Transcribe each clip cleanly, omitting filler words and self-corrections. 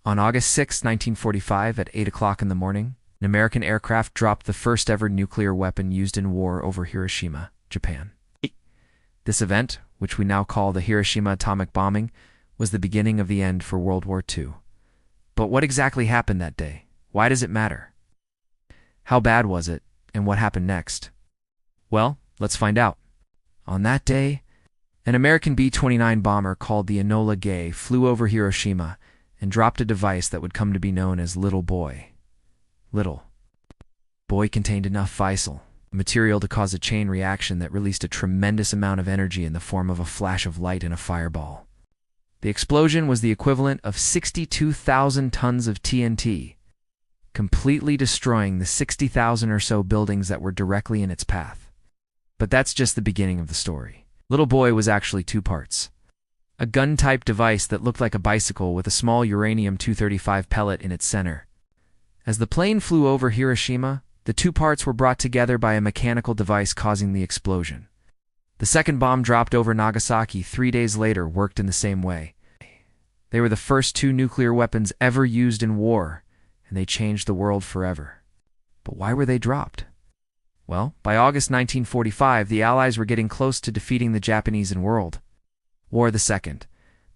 On August 6, 1945, at 8 o'clock in the morning, an American aircraft dropped the first ever nuclear weapon used in war over Hiroshima, Japan. This event, which we now call the Hiroshima atomic bombing, was the beginning of the end for World War II. But what exactly happened that day? Why does it matter? How bad was it, and what happened next? Well, let's find out. On that day, an American B-29 bomber called the Enola Gay flew over Hiroshima and dropped a device that would come to be known as Little Boy. Little Boy contained enough fissile material to cause a chain reaction that released a tremendous amount of energy in the form of a flash of light in a fireball. The explosion was the equivalent of 62,000 tons of TNT, completely destroying the 60,000 or so buildings that were directly in its path. But that's just the beginning of the story. Little Boy was actually two parts. A gun-type device that looked like a bicycle with a small uranium-235 pellet in its center. As the plane flew over Hiroshima, the two parts were brought together by a mechanical device causing the explosion. The second bomb dropped over Nagasaki 3 days later worked in the same way. They were the first two nuclear weapons ever used in war, and they changed the world forever. But why were they dropped? Well, by August 1945, the Allies were getting close to defeating the Japanese in World War II.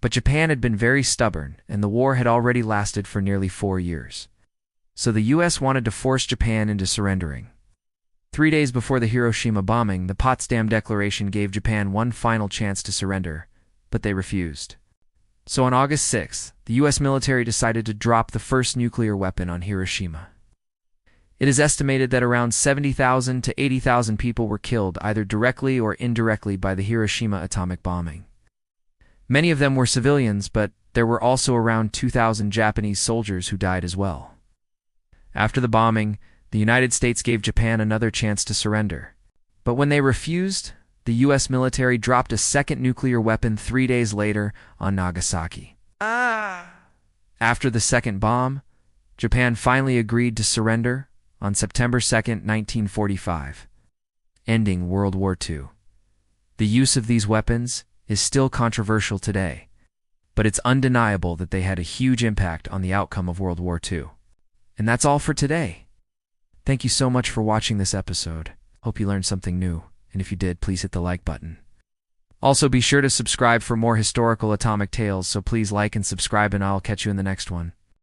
But Japan had been very stubborn, and the war had already lasted for nearly 4 years. So the U.S. wanted to force Japan into surrendering. 3 days before the Hiroshima bombing, the Potsdam Declaration gave Japan one final chance to surrender, but they refused. So on August 6th, the U.S. military decided to drop the first nuclear weapon on Hiroshima. It is estimated that around 70,000 to 80,000 people were killed either directly or indirectly by the Hiroshima atomic bombing. Many of them were civilians, but there were also around 2,000 Japanese soldiers who died as well. After the bombing, the United States gave Japan another chance to surrender. But when they refused, the U.S. military dropped a second nuclear weapon 3 days later on Nagasaki. After the second bomb, Japan finally agreed to surrender on September 2, 1945, ending World War II. The use of these weapons is still controversial today, but it's undeniable that they had a huge impact on the outcome of World War II. And that's all for today. Thank you so much for watching this episode. Hope you learned something new, and if you did, please hit the like button. Also, be sure to subscribe for more historical atomic tales, so please like and subscribe, and I'll catch you in the next one.